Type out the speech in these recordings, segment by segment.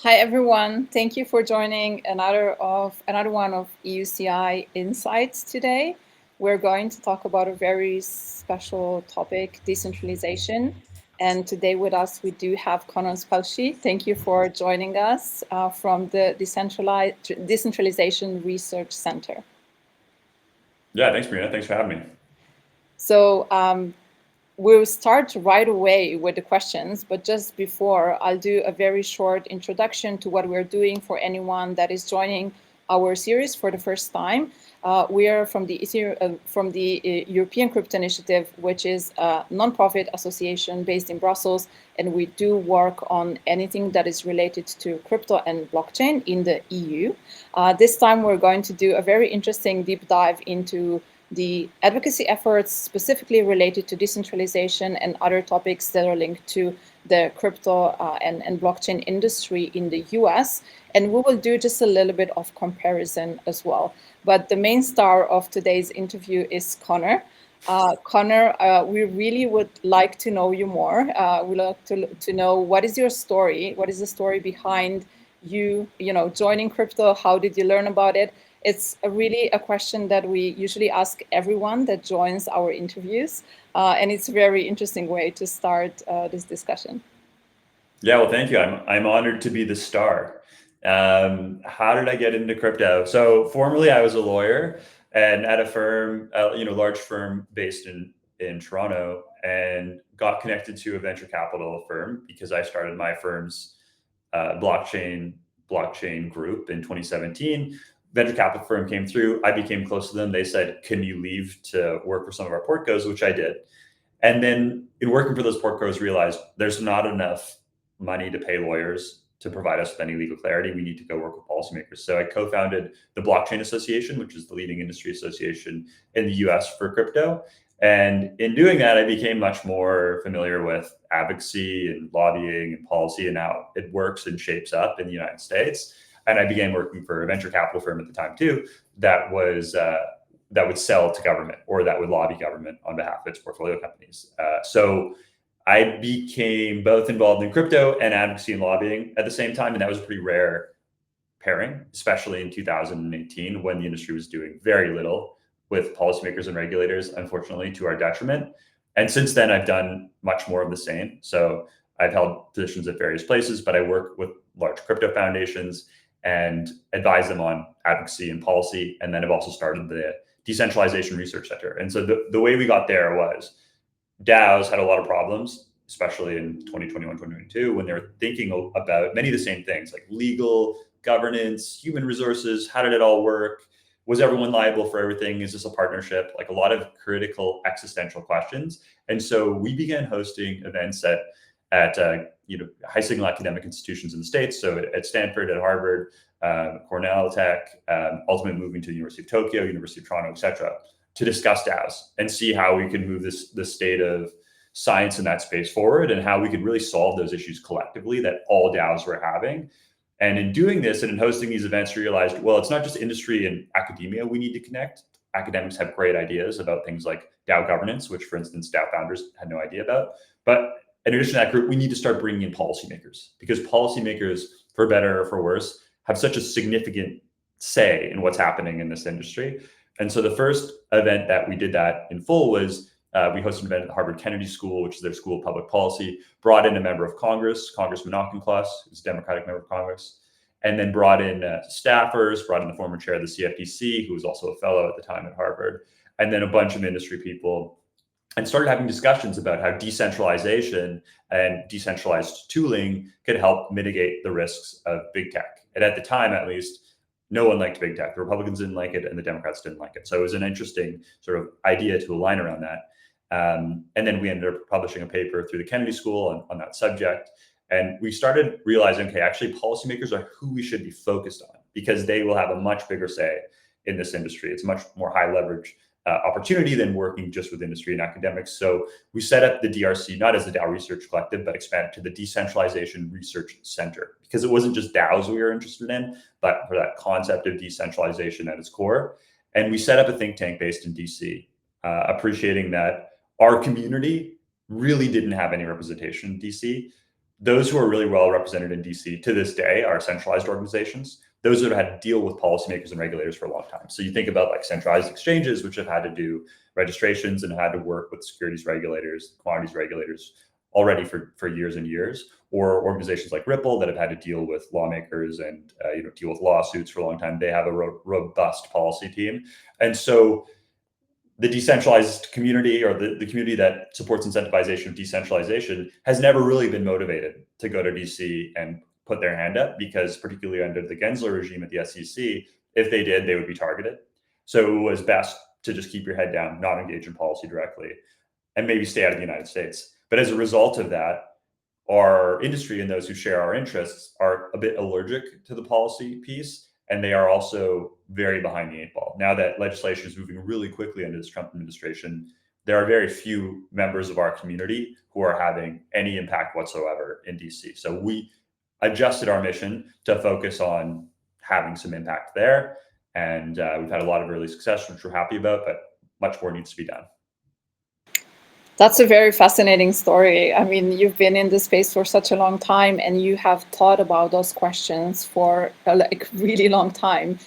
Hi everyone, thank you for joining another one of EUCI Insights today. We're going to talk about a very special topic, decentralization. And today with us we do have Connor Spelliscy. Thank you for joining us from the Decentralization Research Center. Yeah, thanks, Marina. Thanks for having me. So we'll start right away with the questions, but just before, I'll do a very short introduction to what we're doing for anyone that is joining our series for the first time. We are from the European Crypto Initiative, which is a nonprofit association based in Brussels, and we do work on anything that is related to crypto and blockchain in the EU. This time, we're going to do a very interesting deep dive into the advocacy efforts specifically related to decentralization and other topics that are linked to the crypto and blockchain industry in the US. And we will do just a little bit of comparison as well. But the main star of today's interview is Connor. Connor, we really would like to know you more. We'd like to know what is your story? What is the story behind you joining crypto? How did you learn about it? It's really a question that we usually ask everyone that joins our interviews. And it's a very interesting way to start this discussion. Yeah, well, thank you. I'm honored to be the star. How did I get into crypto? So formerly, I was a lawyer and at a firm, large firm based in Toronto, and got connected to a venture capital firm because I started my firm's blockchain group in 2017. Venture capital firm came through. I became close to them. They said, "Can you leave to work for some of our portcos?" Which I did. And then in working for those portcos, realized there's not enough money to pay lawyers to provide us with any legal clarity. We need to go work with policymakers. So I co-founded the Blockchain Association, which is the leading industry association in the US for crypto. And in doing that, I became much more familiar with advocacy and lobbying and policy and how it works and shapes up in the United States. And I began working for a venture capital firm at the time too, that would sell to government or that would lobby government on behalf of its portfolio companies. So I became both involved in crypto and advocacy and lobbying at the same time. And that was a pretty rare pairing, especially in 2018 when the industry was doing very little with policymakers and regulators, unfortunately, to our detriment. And since then, I've done much more of the same. So I've held positions at various places, but I work with large crypto foundations and advise them on advocacy and policy. And then I've also started the Decentralization Research Center. And so the way we got there was DAOs had a lot of problems, especially in 2021, 2022, when they were thinking about many of the same things like legal, governance, human resources. How did it all work? Was everyone liable for everything? Is this a partnership? Like a lot of critical existential questions. And so we began hosting events at high signal academic institutions in the States. So at Stanford, at Harvard, Cornell Tech, ultimately moving to the University of Tokyo, University of Toronto, et cetera, to discuss DAOs and see how we can move the state of science in that space forward and how we could really solve those issues collectively that all DAOs were having. And in doing this and in hosting these events, we realized, well, it's not just industry and academia we need to connect. Academics have great ideas about things like DAO governance, which, for instance, DAO founders had no idea about. But in addition to that group, we need to start bringing in policymakers because policymakers, for better or for worse, have such a significant say in what's happening in this industry. And so the first event that we did that in full was we hosted an event at the Harvard Kennedy School, which is their school of public policy, brought in a member of Congress, Congressman Auchincloss, who's a Democratic member of Congress, and then brought in staffers, brought in the former chair of the CFTC, who was also a fellow at the time at Harvard, and then a bunch of industry people, and started having discussions about how decentralization and decentralized tooling could help mitigate the risks of big tech. And at the time, at least, no one liked big tech. The Republicans didn't like it and the Democrats didn't like it. So it was an interesting sort of idea to align around that. And then we ended up publishing a paper through the Kennedy School on that subject. And we started realizing, okay, actually policymakers are who we should be focused on because they will have a much bigger say in this industry. It's much more high leverage opportunity than working just with industry and academics. So we set up the DRC, not as the DAO Research Collective, but expanded to the Decentralization Research Center because it wasn't just DAOs we were interested in, but for that concept of decentralization at its core. And we set up a think tank based in DC, appreciating that our community really didn't have any representation in DC. those who are really well represented in DC to this day are centralized organizations. Those that have had to deal with policymakers and regulators for a long time. So you think about like centralized exchanges, which have had to do registrations and had to work with securities regulators, commodities regulators already for years and years, or organizations like Ripple that have had to deal with lawmakers and deal with lawsuits for a long time. They have a robust policy team. And so the decentralized community, or the community that supports incentivization of decentralization, has never really been motivated to go to DC and put their hand up, because particularly under the Gensler regime at the SEC, if they did, they would be targeted. So it was best to just keep your head down, not engage in policy directly, and maybe stay out of the United States. But as a result of that, our industry and those who share our interests are a bit allergic to the policy piece, and they are also very behind the eight ball. Now that legislation is moving really quickly under this Trump administration, there are very few members of our community who are having any impact whatsoever in DC. So we adjusted our mission to focus on having some impact there. And we've had a lot of early success, which we're happy about, but much more needs to be done. That's a very fascinating story. I mean, you've been in this space for such a long time, and you have thought about those questions for like really long time,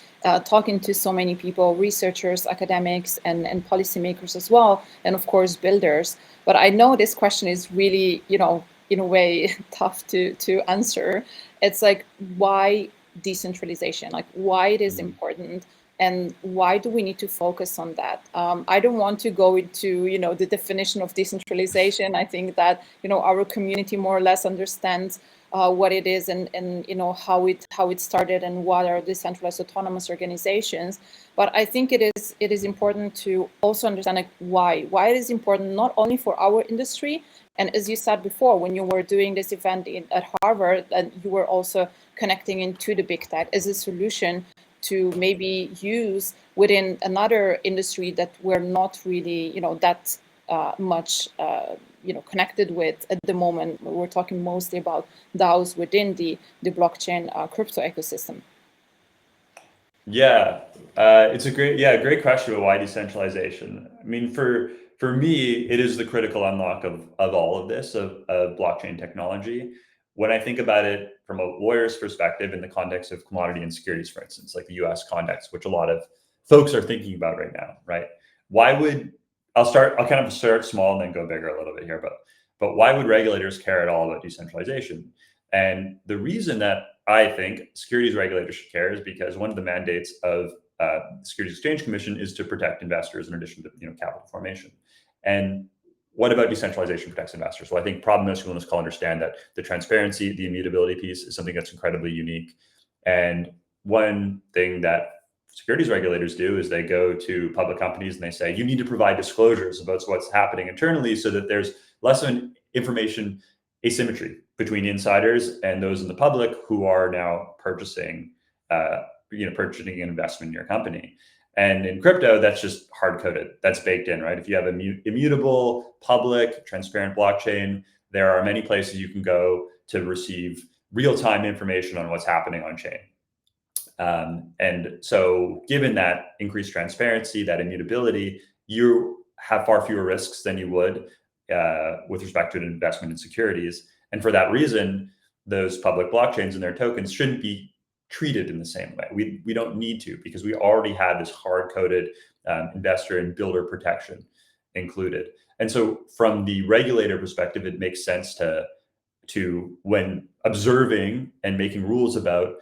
talking to so many people, researchers, academics, and policymakers as well, and of course, builders. But I know this question is really, in a way, tough to answer. It's like, why decentralization? Like, why it is important? And why do we need to focus on that? I don't want to go into, the definition of decentralization. I think that, our community more or less understands what it is and how it started and what are decentralized autonomous organizations. But I think it is important to also understand like why it is important, not only for our industry. And as you said before, when you were doing this event at Harvard, and you were also connecting into the big tech as a solution to maybe use within another industry that we're not really, that much, connected with at the moment. We're talking mostly about DAOs within the blockchain crypto ecosystem. Yeah, it's a great question about why decentralization. I mean, for me, it is the critical unlock of all of this, of blockchain technology. When I think about it from a lawyer's perspective in the context of commodity and securities, for instance, like the US context, which a lot of folks are thinking about right now, right? I'll kind of start small and then go bigger a little bit here, but why would regulators care at all about decentralization? And the reason that I think securities regulators should care is because one of the mandates of the Securities Exchange Commission is to protect investors in addition to capital formation. And what about decentralization protects investors? Well, I think probably most people on this call understand that the transparency, the immutability piece is something that's incredibly unique. And one thing that securities regulators do is they go to public companies and they say, you need to provide disclosures about what's happening internally so that there's less of an information asymmetry between insiders and those in the public who are now purchasing an investment in your company. And in crypto, that's just hard-coded. That's baked in, right? If you have a immutable, public, transparent blockchain, there are many places you can go to receive real-time information on what's happening on chain. And so given that increased transparency, that immutability, you have far fewer risks than you would with respect to an investment in securities. And for that reason, those public blockchains and their tokens shouldn't be treated in the same way. We don't need to, because we already had this hard-coded investor and builder protection included. And so from the regulator perspective, it makes sense to when observing and making rules about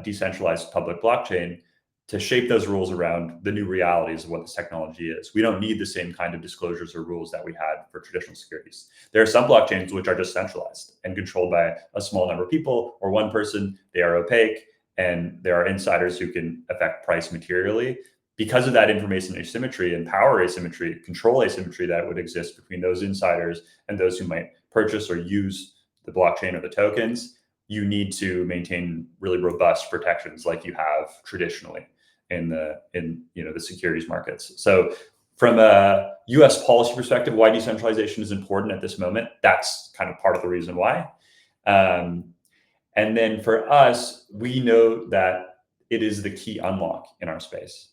decentralized public blockchain, to shape those rules around the new realities of what this technology is. We don't need the same kind of disclosures or rules that we had for traditional securities. There are some blockchains which are just centralized and controlled by a small number of people or one person. They are opaque, and there are insiders who can affect price materially. Because of that information asymmetry and power asymmetry, control asymmetry that would exist between those insiders and those who might purchase or use the blockchain or the tokens, you need to maintain really robust protections like you have traditionally in the securities markets. So from a US policy perspective, why decentralization is important at this moment, that's kind of part of the reason why. And then for us, we know that it is the key unlock in our space.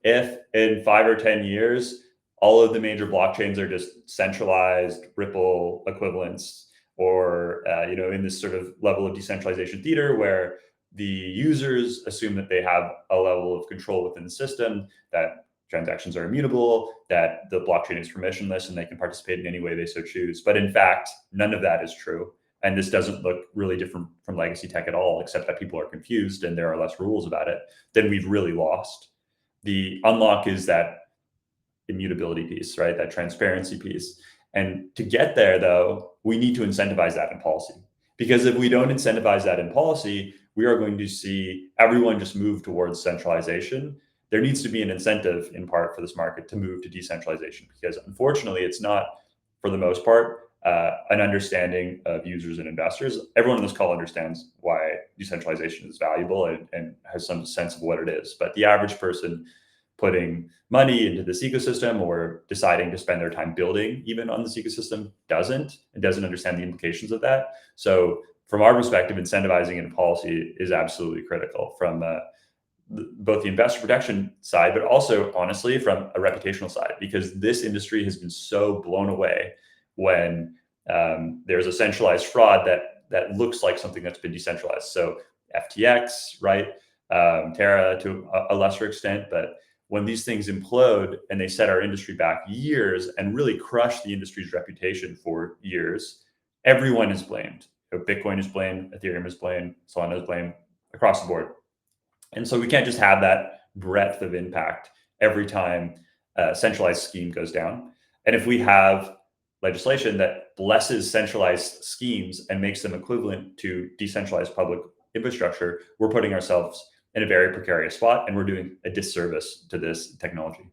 If in 5 or 10 years, all of the major blockchains are just centralized Ripple equivalents, or in this sort of level of decentralization theater where the users assume that they have a level of control within the system, that transactions are immutable, that the blockchain is permissionless and they can participate in any way they so choose. But in fact, none of that is true. And this doesn't look really different from legacy tech at all, except that people are confused and there are less rules about it. Then we've really lost. The unlock is that immutability piece, right? That transparency piece. And to get there, though, we need to incentivize that in policy. Because if we don't incentivize that in policy, we are going to see everyone just move towards centralization. There needs to be an incentive, in part, for this market to move to decentralization, because unfortunately, it's not, for the most part, an understanding of users and investors. Everyone on this call understands why decentralization is valuable and has some sense of what it is. But the average person putting money into this ecosystem or deciding to spend their time building even on this ecosystem doesn't understand the implications of that. So from our perspective, incentivizing in policy is absolutely critical from both the investor protection side, but also honestly from a reputational side, because this industry has been so blown away when there's a centralized fraud that looks like something that's been decentralized. So FTX, right? Terra to a lesser extent, but when these things implode and they set our industry back years and really crush the industry's reputation for years, everyone is blamed. Bitcoin is blamed, Ethereum is blamed, Solana is blamed, across the board. And so we can't just have that breadth of impact every time a centralized scheme goes down. And if we have legislation that blesses centralized schemes and makes them equivalent to decentralized public infrastructure, we're putting ourselves in a very precarious spot, and we're doing a disservice to this technology.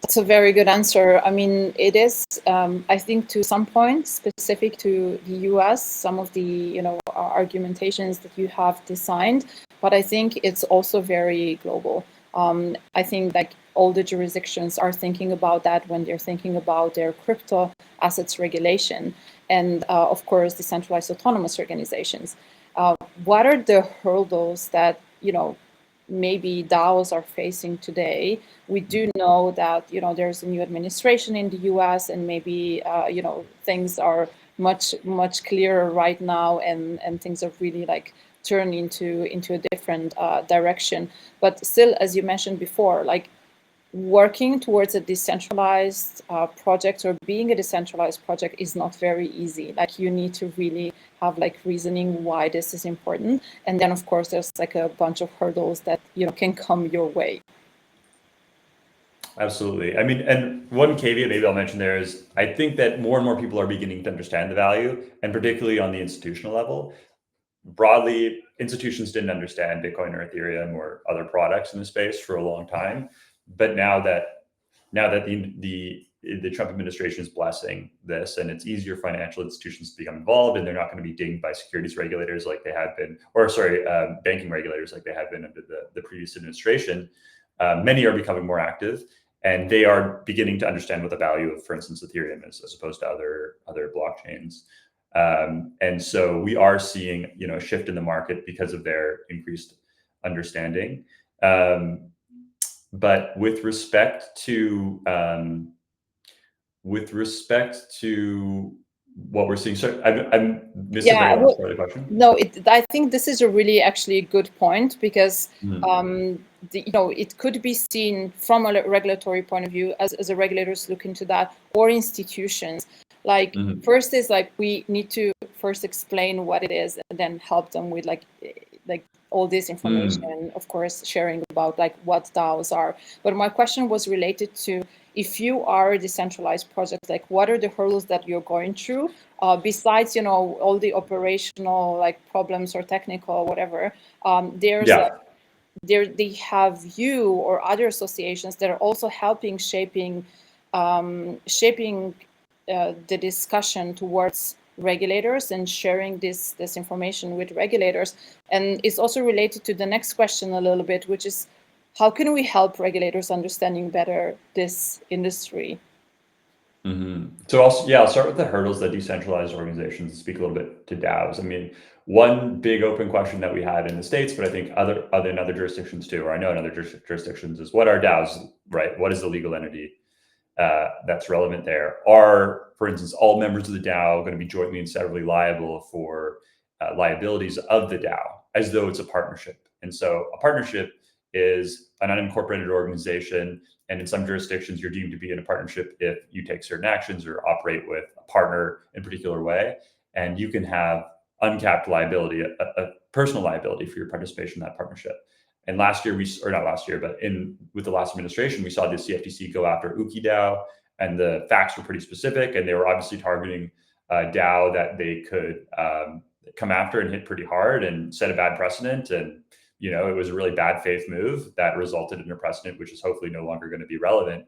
That's a very good answer. I mean, it is, I think, to some point specific to the US, some of the argumentations that you have designed, but I think it's also very global. I think like all the jurisdictions are thinking about that when they're thinking about their crypto assets regulation, and of course, decentralized autonomous organizations. What are the hurdles that maybe DAOs are facing today? We do know that there's a new administration in the US, and maybe things are much clearer right now, and things are really like turn into a different direction. But still, as you mentioned before, like working towards a decentralized project or being a decentralized project is not very easy. Like you need to really have like reasoning why this is important. And then of course there's like a bunch of hurdles that can come your way. Absolutely. I mean, and one caveat maybe I'll mention there is I think that more and more people are beginning to understand the value, and particularly on the institutional level. Broadly, institutions didn't understand Bitcoin or Ethereum or other products in the space for a long time. But now that the Trump administration is blessing this, and it's easier for financial institutions to become involved, and they're not going to be dinged by securities regulators like they have been, banking regulators like they have been under the previous administration. Many are becoming more active, and they are beginning to understand what the value of, for instance, Ethereum is, as opposed to other blockchains. And so we are seeing a shift in the market because of their increased understanding. But with respect to what we're seeing, so I'm missing the last part of the question. No, I think this is a really actually good point, because it could be seen from a regulatory point of view as the regulators look into that, or institutions. Like first is like we need to first explain what it is, and then help them with like all this information, of course, sharing about like what DAOs are. But my question was related to, if you are a decentralized project, like what are the hurdles that you're going through, besides all the operational like problems or technical whatever. They have you or other associations that are also helping shaping the discussion towards regulators and sharing this information with regulators. And it's also related to the next question a little bit, which is, how can we help regulators understanding better this industry? So I'll start with the hurdles that decentralized organizations, speak a little bit to DAOs. I mean, one big open question that we had in the States, but I think in other jurisdictions too, or I know in other jurisdictions, is what are DAOs, right? What is the legal entity? that's relevant there. Are, for instance, all members of the DAO going to be jointly and severally liable for liabilities of the DAO, as though it's a partnership? And so a partnership is an unincorporated organization, and in some jurisdictions, you're deemed to be in a partnership if you take certain actions or operate with a partner in a particular way, and you can have uncapped liability, a personal liability for your participation in that partnership. And last year, with the last administration, we saw the CFTC go after EUCI DAO, and the facts were pretty specific, and they were obviously targeting a DAO that they could come after and hit pretty hard and set a bad precedent. And it was a really bad faith move that resulted in a precedent which is hopefully no longer going to be relevant.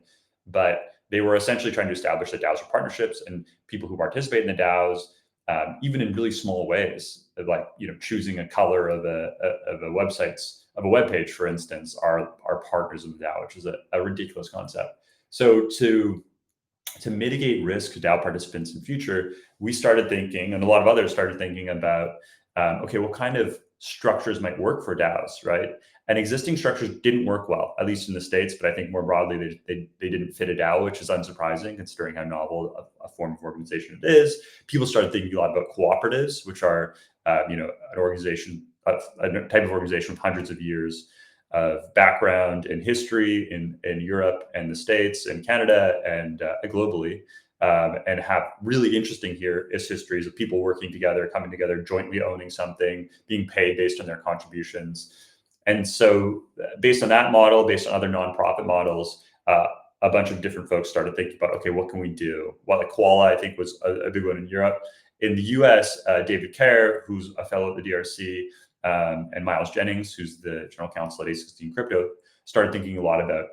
But they were essentially trying to establish that DAOs are partnerships, and people who participate in the DAOs, even in really small ways, like choosing a color of a web page, for instance, are partners of the DAO, which is a ridiculous concept. So to mitigate risk to DAO participants in future, we started thinking, and a lot of others started thinking about, okay, what kind of structures might work for DAOs, right? And existing structures didn't work well, at least in the States, but I think more broadly, they didn't fit a DAO, which is unsurprising considering how novel a form of organization it is. People started thinking a lot about cooperatives, which are, an organization, a type of organization with hundreds of years of background and history in Europe and the States and Canada and globally, and have really interesting histories of people working together, coming together, jointly owning something, being paid based on their contributions. And so based on that model, based on other nonprofit models, a bunch of different folks started thinking about, okay, what can we do? Well, like Koala, I think, was a big one in Europe. In the US, David Kerr, who's a fellow at the DRC, and Miles Jennings, who's the general counsel at A16 Crypto, started thinking a lot about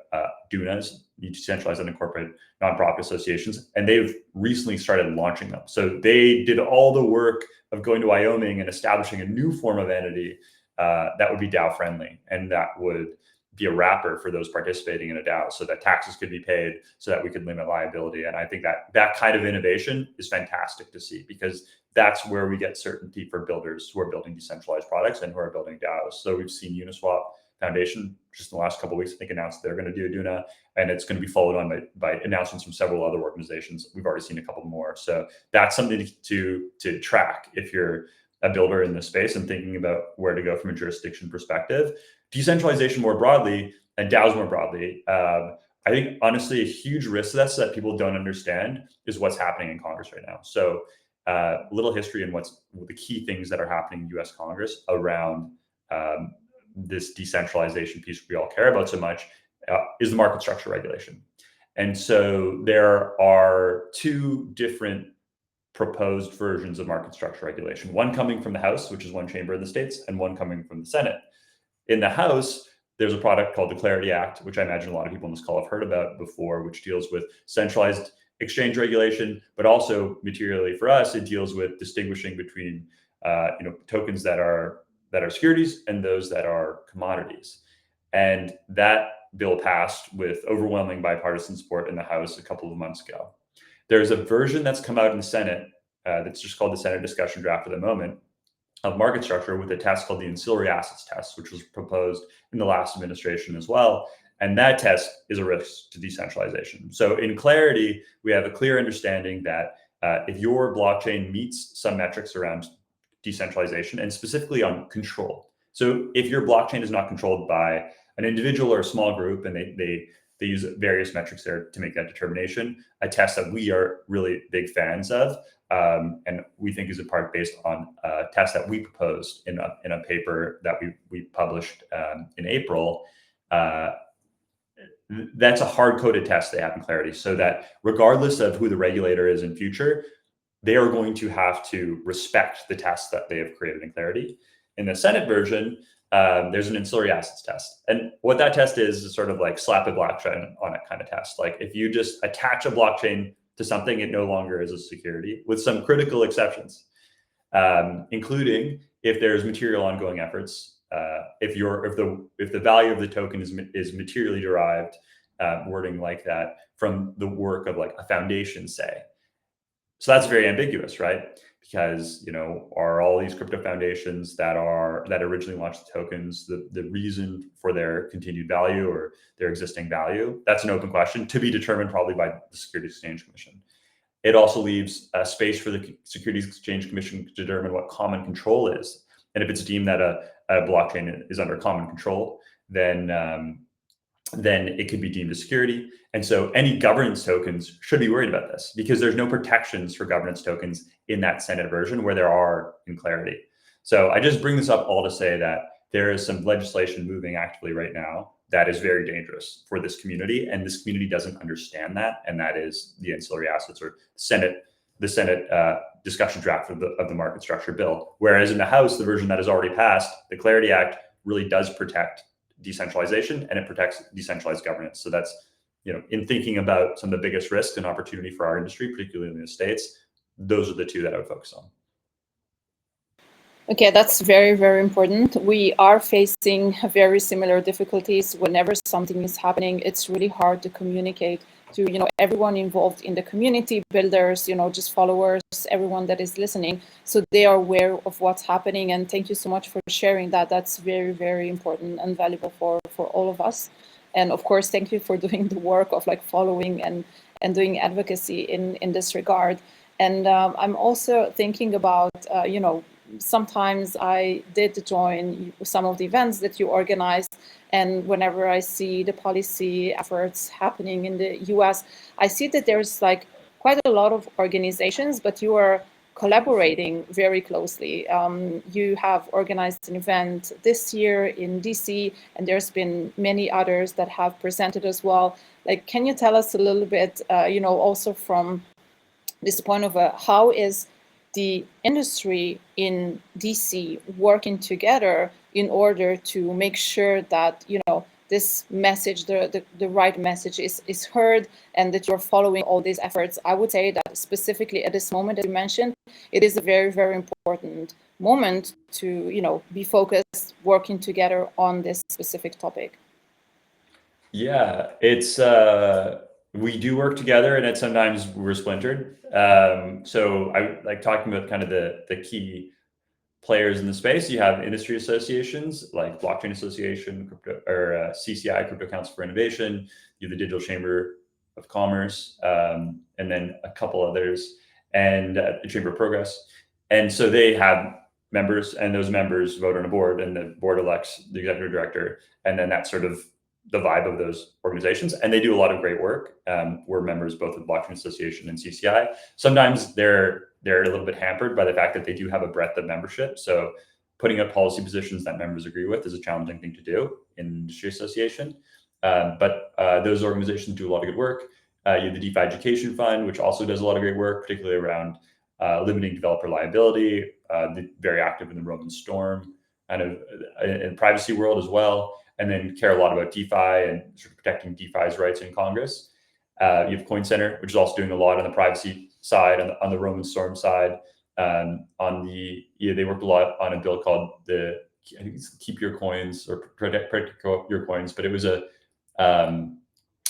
DUNAs, decentralized unincorporated nonprofit associations, and they've recently started launching them. So they did all the work of going to Wyoming and establishing a new form of entity that would be DAO friendly, and that would be a wrapper for those participating in a DAO, so that taxes could be paid, so that we could limit liability. And I think that kind of innovation is fantastic to see, because that's where we get certainty for builders who are building decentralized products and who are building DAOs. So we've seen Uniswap Foundation just in the last couple of weeks, I think, announced they're going to do a DUNA, and it's going to be followed on by announcements from several other organizations. We've already seen a couple more. So that's something to track if you're a builder in this space and thinking about where to go from a jurisdiction perspective. Decentralization more broadly and DAOs more broadly, I think honestly a huge risk to this that people don't understand is what's happening in Congress right now. So little history and what's the key things that are happening in US Congress around this decentralization piece we all care about so much is the market structure regulation. And so there are two different proposed versions of market structure regulation, one coming from the House, which is one chamber in the States, and one coming from the Senate. In the House, there's a product called the Clarity Act, which I imagine a lot of people on this call have heard about before, which deals with centralized exchange regulation, but also materially for us, it deals with distinguishing between tokens that are securities and those that are commodities. And that bill passed with overwhelming bipartisan support in the House a couple of months ago. There's a version that's come out in the Senate that's just called the Senate discussion draft at the moment of market structure, with a test called the ancillary assets test, which was proposed in the last administration as well. And that test is a risk to decentralization. So in Clarity, we have a clear understanding that if your blockchain meets some metrics around decentralization and specifically on control. So if your blockchain is not controlled by an individual or a small group, and they use various metrics there to make that determination, a test that we are really big fans of, and we think is in part based on a test that we proposed in a paper that we published in April. That's a hard-coded test they have in Clarity, so that regardless of who the regulator is in future, they are going to have to respect the test that they have created in Clarity. In the Senate version, there's an ancillary assets test. And what that test is sort of like slap a blockchain on it kind of test. Like if you just attach a blockchain to something, it no longer is a security, with some critical exceptions, including if there's material ongoing efforts, if the value of the token is materially derived, wording like that, from the work of like a foundation, say. So that's very ambiguous, right? because, are all these crypto foundations that originally launched the tokens the reason for their continued value or their existing value? That's an open question to be determined probably by the Securities Exchange Commission. It also leaves a space for the Securities Exchange Commission to determine what common control is. And if it's deemed that a blockchain is under common control, then it could be deemed a security. And so any governance tokens should be worried about this, because there's no protections for governance tokens in that Senate version where there are in Clarity. So I just bring this up all to say that there is some legislation moving actively right now that is very dangerous for this community, and this community doesn't understand that, and that is the ancillary assets or the Senate discussion draft of the market structure bill. Whereas in the House, the version that has already passed, the Clarity Act really does protect decentralization, and it protects decentralized governance. So that's, in thinking about some of the biggest risks and opportunity for our industry, particularly in the States, those are the two that I would focus on. Okay, that's very, very important. We are facing very similar difficulties whenever something is happening. It's really hard to communicate to, everyone involved in the community, builders, just followers, everyone that is listening, so they are aware of what's happening. And thank you so much for sharing that. That's very, very important and valuable for all of us. And of course, thank you for doing the work of following and doing advocacy in this regard. And I'm also thinking about, sometimes I did join some of the events that you organized, and whenever I see the policy efforts happening in the US, I see that there's quite a lot of organizations, but you are collaborating very closely. You have organized an event this year in DC, and there's been many others that have presented as well. Can you tell us a little bit, also from this point of how is the industry in DC working together in order to make sure that this message, the right message is heard, and that you're following all these efforts? I would say that specifically at this moment that you mentioned, it is a very, very important moment to be focused, working together on this specific topic. Yeah, it's we do work together, and sometimes we're splintered. So I like talking about kind of the key players in the space. You have industry associations like Blockchain Association, CCI, Crypto Council for Innovation. You have the Digital Chamber of Commerce, and then a couple others, and the Chamber of Progress. And so they have members, and those members vote on a board, and the board elects the executive director, and then that's sort of the vibe of those organizations, and they do a lot of great work. We're members both of Blockchain Association and CCI. Sometimes they're a little bit hampered by the fact that they do have a breadth of membership. So putting up policy positions that members agree with is a challenging thing to do in an industry association. But those organizations do a lot of good work. You have the DeFi Education Fund, which also does a lot of great work, particularly around limiting developer liability. Very active in the Roman Storm kind of in privacy world as well. And then care a lot about DeFi and sort of protecting DeFi's rights in Congress. You have Coin Center, which is also doing a lot on the privacy side, on the Roman Storm side. They worked a lot on a bill called I think it's Keep Your Coins or Protect Your Coins, but it was a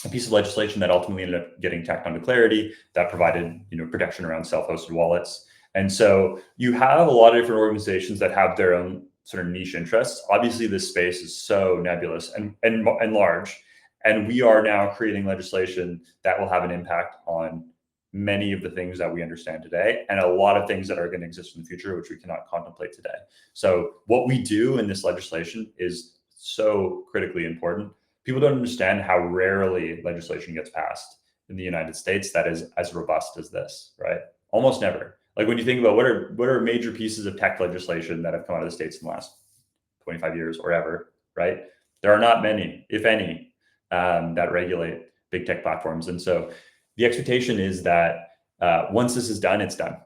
piece of legislation that ultimately ended up getting tacked onto Clarity that provided protection around self-hosted wallets. And so you have a lot of different organizations that have their own sort of niche interests. Obviously, this space is so nebulous and large, and we are now creating legislation that will have an impact on many of the things that we understand today, and a lot of things that are going to exist in the future, which we cannot contemplate today. So what we do in this legislation is so critically important. People don't understand how rarely legislation gets passed in the United States that is as robust as this, right? Almost never. Like when you think about what are major pieces of tech legislation that have come out of the States in the last 25 years or ever, right? There are not many, if any, that regulate big tech platforms. And so the expectation is that once this is done, it's done.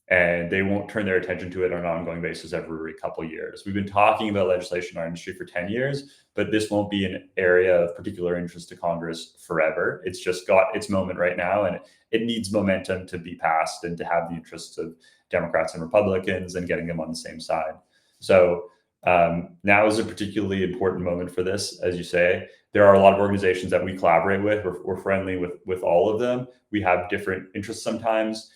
And they won't turn their attention to it on an ongoing basis every couple of years. We've been talking about legislation in our industry for 10 years, but this won't be an area of particular interest to Congress forever. It's just got its moment right now, and it needs momentum to be passed and to have the interests of Democrats and Republicans and getting them on the same side. So now is a particularly important moment for this. As you say, there are a lot of organizations that we collaborate with. We're friendly with all of them. We have different interests sometimes.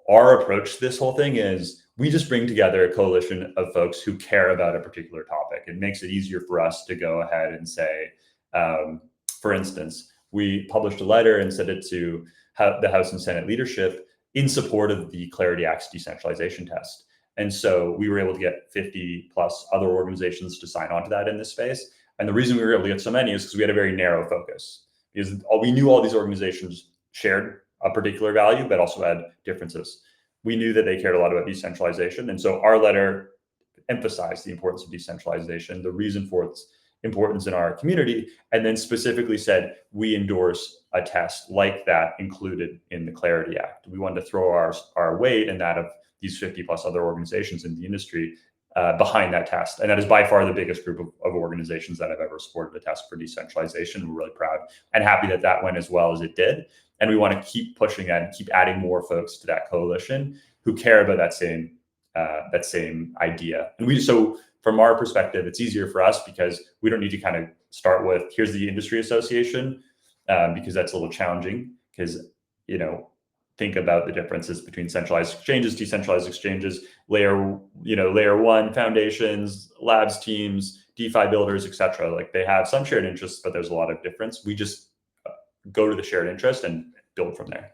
our approach to this whole thing is we just bring together a coalition of folks who care about a particular topic. It makes it easier for us to go ahead and say, for instance, we published a letter and sent it to the House and Senate leadership in support of the Clarity Act's decentralization test. And so we were able to get 50 plus other organizations to sign on to that in this space. And the reason we were able to get so many is because we had a very narrow focus. Because we knew all these organizations shared a particular value, but also had differences. We knew that they cared a lot about decentralization. And so our letter emphasized the importance of decentralization, the reason for its importance in our community, and then specifically said, we endorse a test like that included in the Clarity Act. We wanted to throw our weight and that of these 50 plus other organizations in the industry behind that test. And that is by far the biggest group of organizations that have ever supported a test for decentralization. We're really proud and happy that that went as well as it did. And we want to keep pushing that and keep adding more folks to that coalition who care about that same idea. And so from our perspective, it's easier for us because we don't need to kind of start with, here's the industry association, because that's a little challenging because, think about the differences between centralized exchanges, decentralized exchanges, layer one foundations, labs teams, DeFi builders, etc. Like they have some shared interests, but there's a lot of difference. We just go to the shared interest and build from there.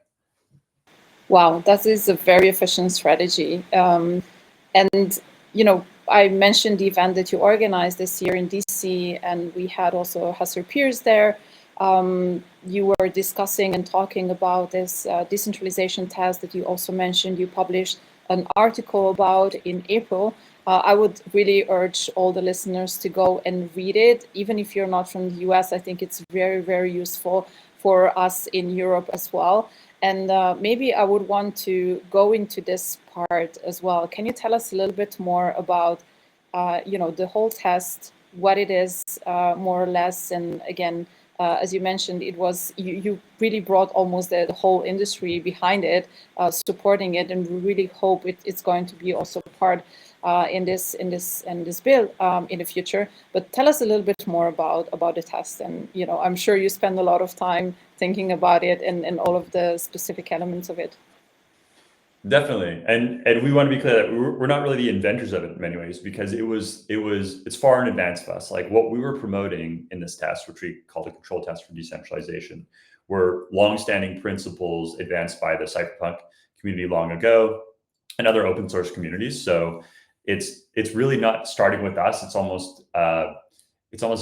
Wow, that is a very efficient strategy. And I mentioned the event that you organized this year in DC, and we had also Husser peers there. You were discussing and talking about this decentralization test that you also mentioned. You published an article about in April. I would really urge all the listeners to go and read it. Even if you're not from the US, I think it's very, very useful for us in Europe as well. And maybe I would want to go into this part as well. Can you tell us a little bit more about, the whole test, what it is, more or less, and again, as you mentioned, it was you really brought almost the whole industry behind it, supporting it, and we really hope it's going to be also part in this bill in the future. But tell us a little bit more about the test, and I'm sure you spend a lot of time thinking about it and all of the specific elements of it. Definitely, and we want to be clear that we're not really the inventors of it in many ways, because it's far in advance of us. Like what we were promoting in this test, which we called a control test for decentralization, were longstanding principles advanced by the cypherpunk community long ago and other open source communities. So it's really not starting with us. It's almost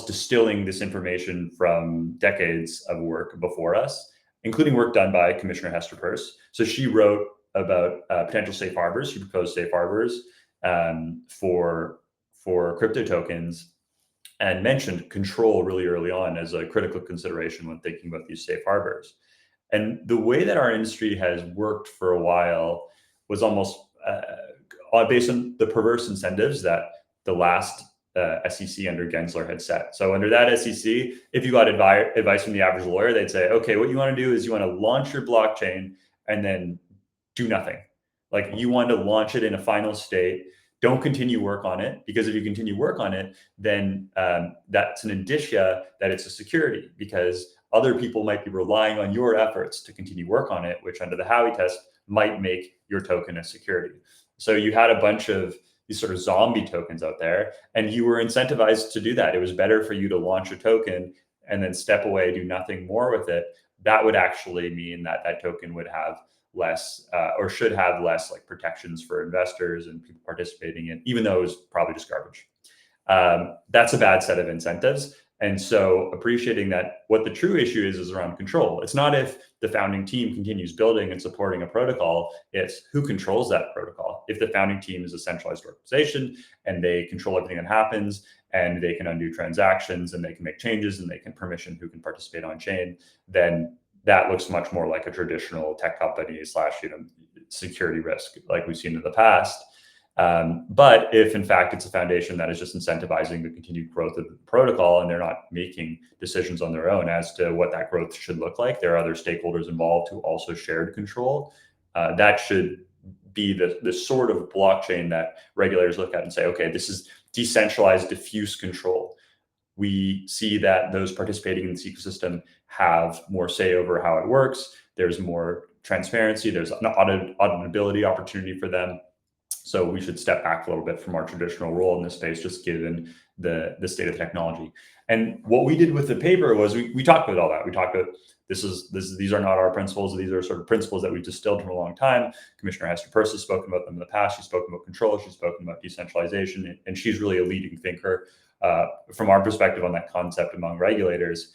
distilling this information from decades of work before us, including work done by Commissioner Hester Peirce. So she wrote about potential safe harbors. She proposed safe harbors for crypto tokens, and mentioned control really early on as a critical consideration when thinking about these safe harbors. And the way that our industry has worked for a while was almost based on the perverse incentives that the last SEC under Gensler had set. So under that SEC, if you got advice from the average lawyer, they'd say, okay, what you want to do is you want to launch your blockchain and then do nothing. Like you want to launch it in a final state. Don't continue work on it, because if you continue work on it, then that's an indicia that it's a security, because other people might be relying on your efforts to continue work on it, which under the Howey test might make your token a security. So you had a bunch of these sort of zombie tokens out there, and you were incentivized to do that. It was better for you to launch a token and then step away, do nothing more with it. That would actually mean that that token would have less or should have less like protections for investors and people participating in, even though it was probably just garbage. That's a bad set of incentives. And so appreciating that what the true issue is around control. It's not if the founding team continues building and supporting a protocol, it's who controls that protocol. If the founding team is a centralized organization and they control everything that happens, and they can undo transactions, and they can make changes, and they can permission who can participate on chain, then that looks much more like a traditional tech company / security risk like we've seen in the past. But if in fact it's a foundation that is just incentivizing the continued growth of the protocol, and they're not making decisions on their own as to what that growth should look like, there are other stakeholders involved who also shared control. That should be the sort of blockchain that regulators look at and say, okay, this is decentralized diffuse control. We see that those participating in this ecosystem have more say over how it works. There's more transparency. There's an auditability opportunity for them. So we should step back a little bit from our traditional role in this space, just given the state of technology. And what we did with the paper was we talked about all that. We talked about these are not our principles. These are sort of principles that we've distilled from a long time. Commissioner Hester Peirce has spoken about them in the past. She's spoken about control. She's spoken about decentralization, and she's really a leading thinker from our perspective on that concept among regulators.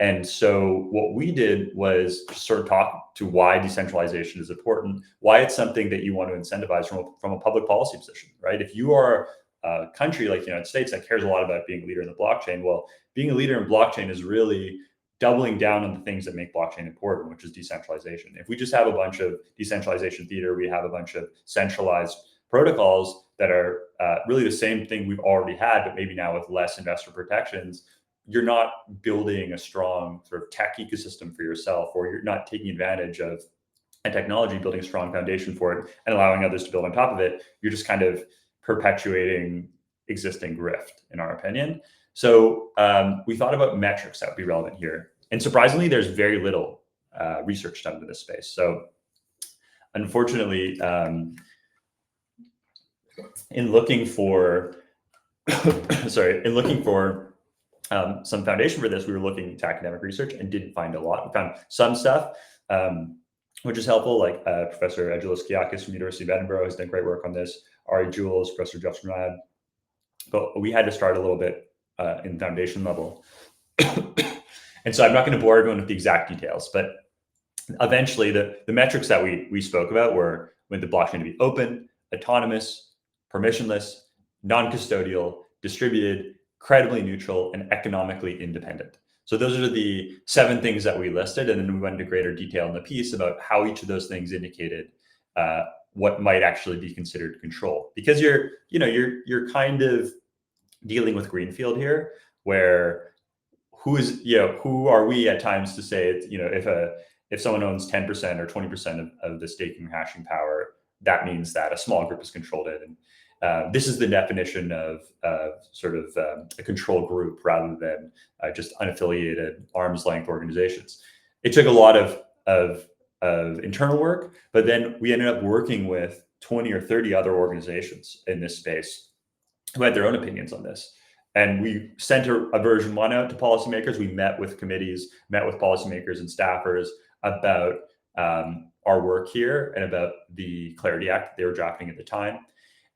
And so what we did was sort of talk to why decentralization is important, why it's something that you want to incentivize from a public policy position, right? If you are a country like the United States that cares a lot about being a leader in the blockchain, well, being a leader in blockchain is really doubling down on the things that make blockchain important, which is decentralization. If we just have a bunch of decentralization theater, we have a bunch of centralized protocols that are really the same thing we've already had, but maybe now with less investor protections, you're not building a strong sort of tech ecosystem for yourself, or you're not taking advantage of a technology, building a strong foundation for it and allowing others to build on top of it. You're just kind of perpetuating existing grift, in our opinion. So we thought about metrics that would be relevant here. And surprisingly, there's very little research done in this space. So unfortunately, in looking for, some foundation for this, we were looking to academic research and didn't find a lot. We found some stuff, which is helpful, like Professor Egelos Kiakis from the University of Edinburgh has done great work on this, Ari Jules, Professor Justin Rad. But we had to start a little bit in foundation level. And so I'm not going to bore everyone with the exact details, but eventually the metrics that we spoke about were with the blockchain to be open, autonomous, permissionless, non-custodial, distributed, credibly neutral, and economically independent. So those are the 7 things that we listed, and then we went into greater detail in the piece about how each of those things indicated what might actually be considered control. Because you're kind of dealing with greenfield here, where who are we at times to say, if someone owns 10% or 20% of the staking or hashing power, that means that a small group has controlled it. And this is the definition of sort of a control group rather than just unaffiliated arm's length organizations. It took a lot of internal work, but then we ended up working with 20 or 30 other organizations in this space who had their own opinions on this. And we sent a version 1 out to policymakers. We met with committees, met with policymakers and staffers about our work here and about the Clarity Act that they were drafting at the time.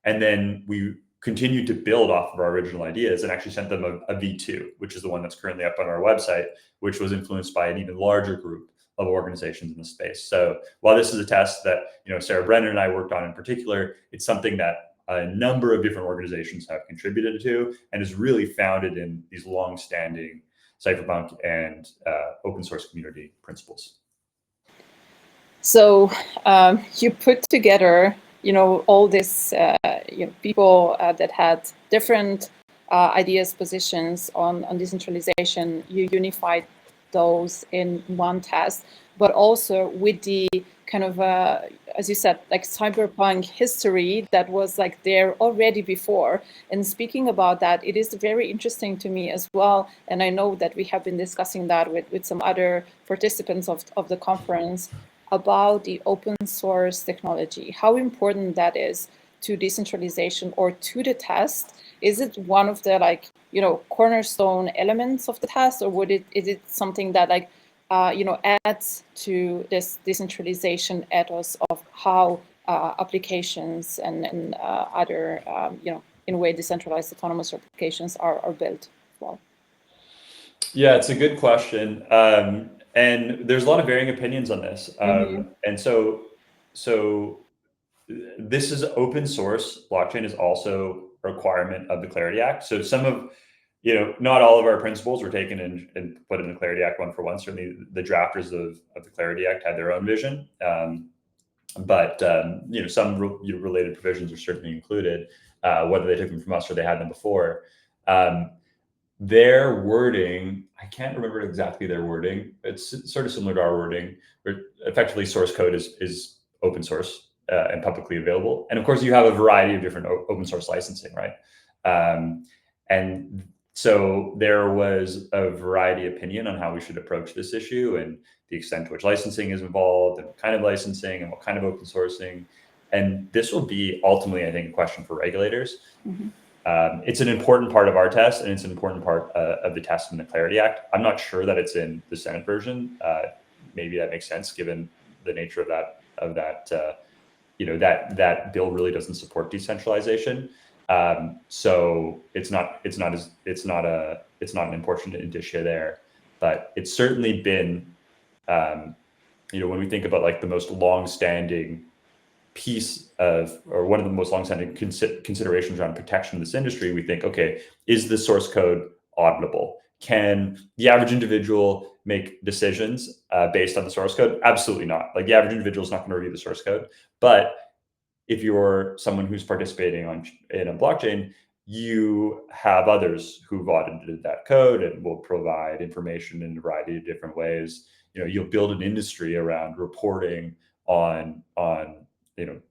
And then we continued to build off of our original ideas and actually sent them a V2, which is the one that's currently up on our website, which was influenced by an even larger group of organizations in the space. So while this is a test that Sarah Brennan and I worked on in particular, it's something that a number of different organizations have contributed to and is really founded in these long-standing cypherpunk and open source community principles. So you put together all this people that had different ideas, positions on decentralization. You unified those in one test, but also with the kind of, as you said, like cyberpunk history that was like there already before. And speaking about that, it is very interesting to me as well. And I know that we have been discussing that with some other participants of the conference about the open source technology, how important that is to decentralization or to the test. Is it one of the cornerstone elements of the test, or is it something that adds to this decentralization ethos of how applications and other in a way decentralized autonomous applications are built? Well, yeah, it's a good question. And there's a lot of varying opinions on this. And so this is open source. Blockchain is also a requirement of the Clarity Act. So some of, not all of our principles were taken and put in the Clarity Act 1 for 1. Certainly the drafters of the Clarity Act had their own vision. But some related provisions are certainly included, whether they took them from us or they had them before. Their wording, I can't remember exactly their wording. It's sort of similar to our wording, where effectively source code is open source and publicly available. And of course, you have a variety of different open source licensing, right? And So there was a variety of opinion on how we should approach this issue and the extent to which licensing is involved and what kind of licensing and what kind of open sourcing. And this will be ultimately, I think, a question for regulators. It's an important part of our test, and it's an important part of the test in the Clarity Act. I'm not sure that it's in the Senate version. Maybe that makes sense given the nature of that. That bill really doesn't support decentralization. So it's not an important indicia there, but it's certainly been, when we think about like the most long-standing piece of, or one of the most long-standing considerations around protection of this industry, we think, okay, is the source code auditable? Can the average individual make decisions based on the source code? Absolutely not. Like the average individual is not going to review the source code, but if you're someone who's participating in a blockchain, you have others who've audited that code and will provide information in a variety of different ways. You'll build an industry around reporting on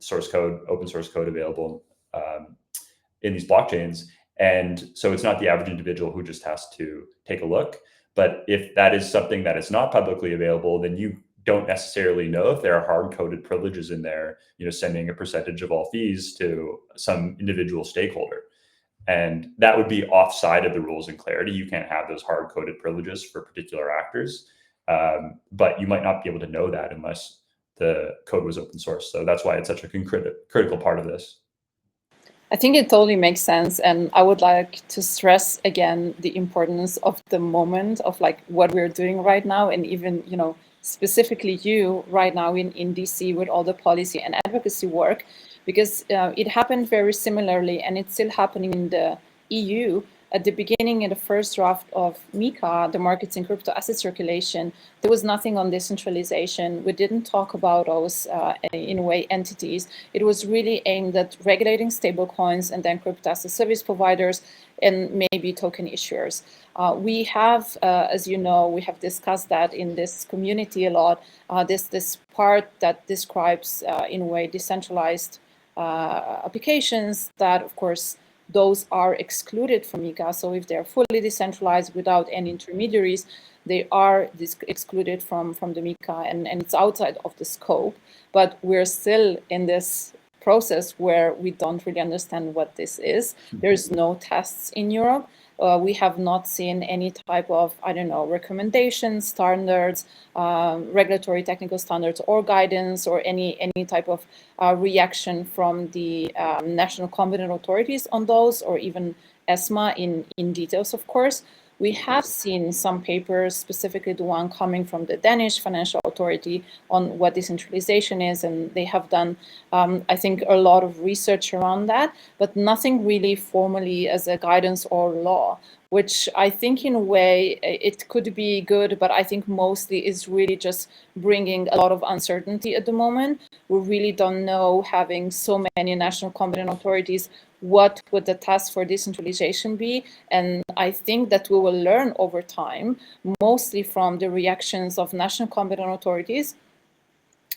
source code, open source code available in these blockchains. And so it's not the average individual who just has to take a look. But if that is something that is not publicly available, then you don't necessarily know if there are hard-coded privileges in there, sending a percentage of all fees to some individual stakeholder. And that would be offside of the rules in Clarity. You can't have those hard-coded privileges for particular actors, but you might not be able to know that unless the code was open source. So that's why it's such a critical part of this. I think it totally makes sense. And I would like to stress again the importance of the moment of like what we're doing right now, and even, specifically you right now in DC with all the policy and advocacy work, because it happened very similarly, and it's still happening in the EU. At the beginning, in the first draft of MiCA, the Markets in Crypto Asset Circulation, there was nothing on decentralization. We didn't talk about those, in a way, entities. It was really aimed at regulating stablecoins and then crypto asset service providers and maybe token issuers. We have, as you know, we have discussed that in this community a lot, this part that describes, in a way, decentralized applications that, of course, those are excluded from MiCA. So if they're fully decentralized without any intermediaries, they are excluded from the MiCA, and it's outside of the scope. But we're still in this process where we don't really understand what this is. There's no tests in Europe. We have not seen any type of, recommendations, standards, regulatory technical standards or guidance, or any type of reaction from the national competent authorities on those, or even ESMA in details, of course. We have seen some papers, specifically the one coming from the Danish Financial Authority, on what decentralization is, and they have done, I think, a lot of research around that, but nothing really formally as a guidance or law, which I think in a way it could be good, but I think mostly is really just bringing a lot of uncertainty at the moment. We really don't know, having so many national competent authorities, what would the task for decentralization be. And I think that we will learn over time, mostly from the reactions of national competent authorities,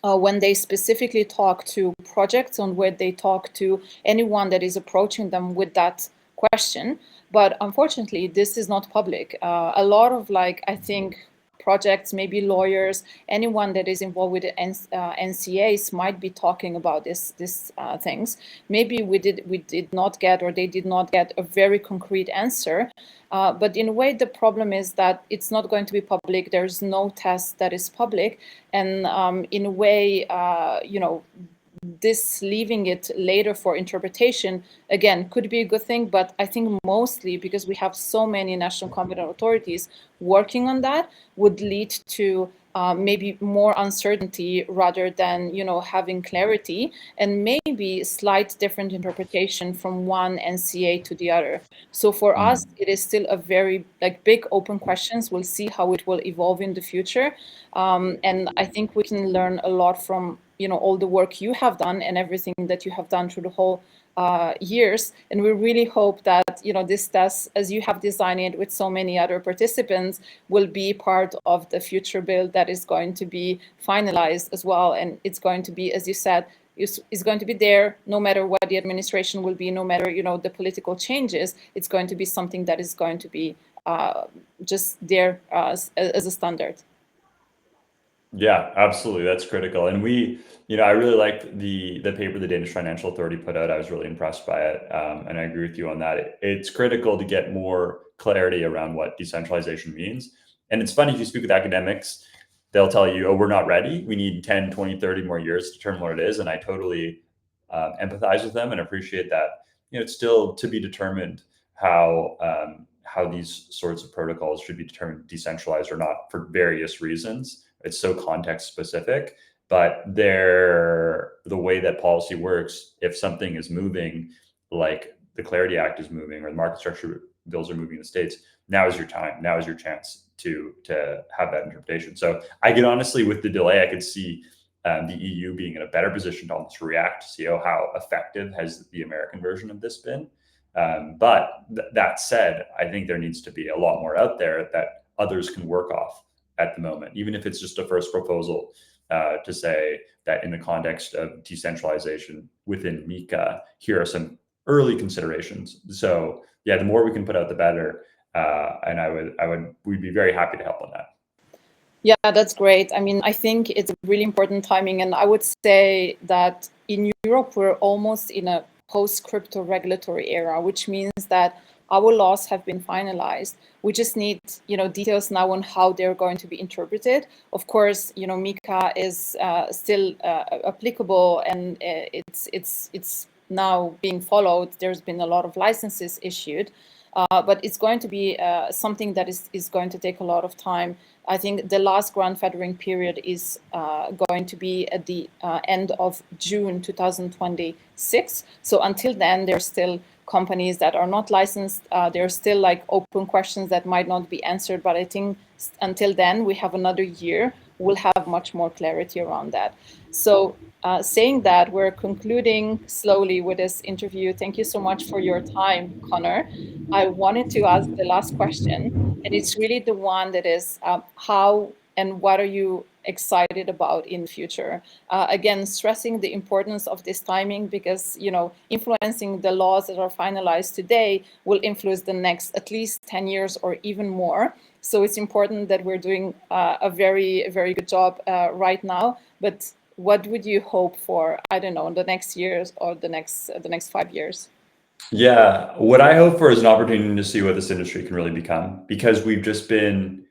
when they specifically talk to projects, on where they talk to anyone that is approaching them with that question. But unfortunately, this is not public. A lot of, I think, projects, maybe lawyers, anyone that is involved with the NCAs might be talking about these things. Maybe we did not get, or they did not get, a very concrete answer. But in a way, the problem is that it's not going to be public. There's no test that is public. And in a way, this leaving it later for interpretation, again, could be a good thing. But I think mostly because we have so many national competent authorities working on that, would lead to maybe more uncertainty rather than, having clarity, and maybe slight different interpretation from one NCA to the other. So for us, it is still a very big open questions. We'll see how it will evolve in the future. And I think we can learn a lot from all the work you have done and everything that you have done through the whole years. And we really hope that this test, as you have designed it with so many other participants, will be part of the future bill that is going to be finalized as well. And it's going to be, as you said, is going to be there no matter what the administration will be, no matter the political changes. It's going to be something that is going to be just there as a standard. Yeah, absolutely. That's critical. And I really liked the paper the Danish Financial Authority put out. I was really impressed by it. And I agree with you on that. It's critical to get more clarity around what decentralization means. And it's funny, if you speak with academics, they'll tell you, oh, we're not ready. We need 10, 20, 30 more years to determine what it is. And I totally empathize with them and appreciate that. It's still to be determined how these sorts of protocols should be determined decentralized or not for various reasons. It's so context specific, but the way that policy works, if something is moving, like the Clarity Act is moving or the market structure bills are moving in the States, now is your time. Now is your chance to have that interpretation. So I could honestly, with the delay, I could see the EU being in a better position to almost react to see how effective has the American version of this been. But that said, I think there needs to be a lot more out there that others can work off at the moment, even if it's just a first proposal to say that in the context of decentralization within MiCA, here are some early considerations. So yeah, the more we can put out, the better. And we'd be very happy to help on that. Yeah, that's great. I mean, I think it's a really important timing. And I would say that in Europe, we're almost in a post-crypto regulatory era, which means that our laws have been finalized. We just need, details now on how they're going to be interpreted. Of course, MiCA is still applicable, and it's now being followed. There's been a lot of licenses issued, but it's going to be something that is going to take a lot of time. I think the last grandfathering period is going to be at the end of June 2026. So until then, there's still companies that are not licensed. There are still like open questions that might not be answered. But I think until then, we have another year. We'll have much more clarity around that. So saying that, we're concluding slowly with this interview. Thank you so much for your time, Connor. I wanted to ask the last question, and it's really the one that is how and what are you excited about in the future? Again, stressing the importance of this timing, because influencing the laws that are finalized today will influence the next at least 10 years or even more. So it's important that we're doing a very, very good job right now. But what would you hope for, I don't know, in the next years or the next 5 years? Yeah, what I hope for is an opportunity to see what this industry can really become, because we've just been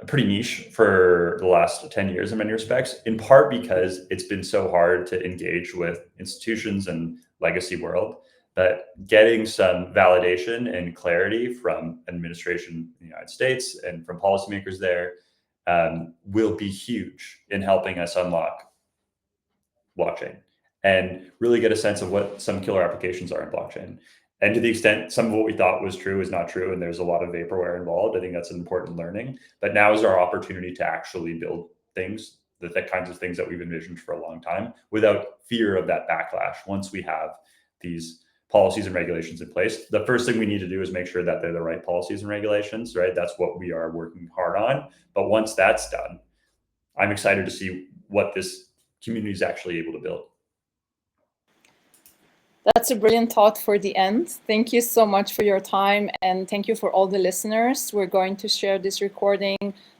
pretty niche for the last 10 years in many respects, in part because it's been so hard to engage with institutions and legacy world, that getting some validation and clarity from administration in the United States and from policymakers there will be huge in helping us unlock blockchain and really get a sense of what some killer applications are in blockchain. And to the extent some of what we thought was true is not true, and there's a lot of vaporware involved, I think that's an important learning. But now is our opportunity to actually build things, the kinds of things that we've envisioned for a long time, without fear of that backlash. Once we have these policies and regulations in place, the first thing we need to do is make sure that they're the right policies and regulations, right? That's what we are working hard on. But once that's done, I'm excited to see what this community is actually able to build. That's a brilliant thought for the end. Thank you so much for your time, and thank you for all the listeners. We're going to share this recording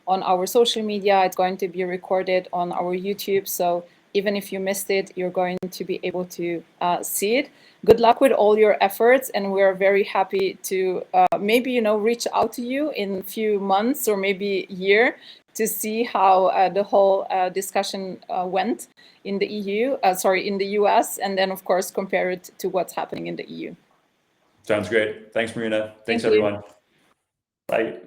on our social media. It's going to be recorded on our YouTube. So even if you missed it, you're going to be able to see it. Good luck with all your efforts, and we're very happy to maybe reach out to you in a few months or maybe a year to see how the whole discussion went in the in the US, and then of course compare it to what's happening in the EU. Sounds great. Thanks, Marina. Thanks, Thank you. everyone. Bye.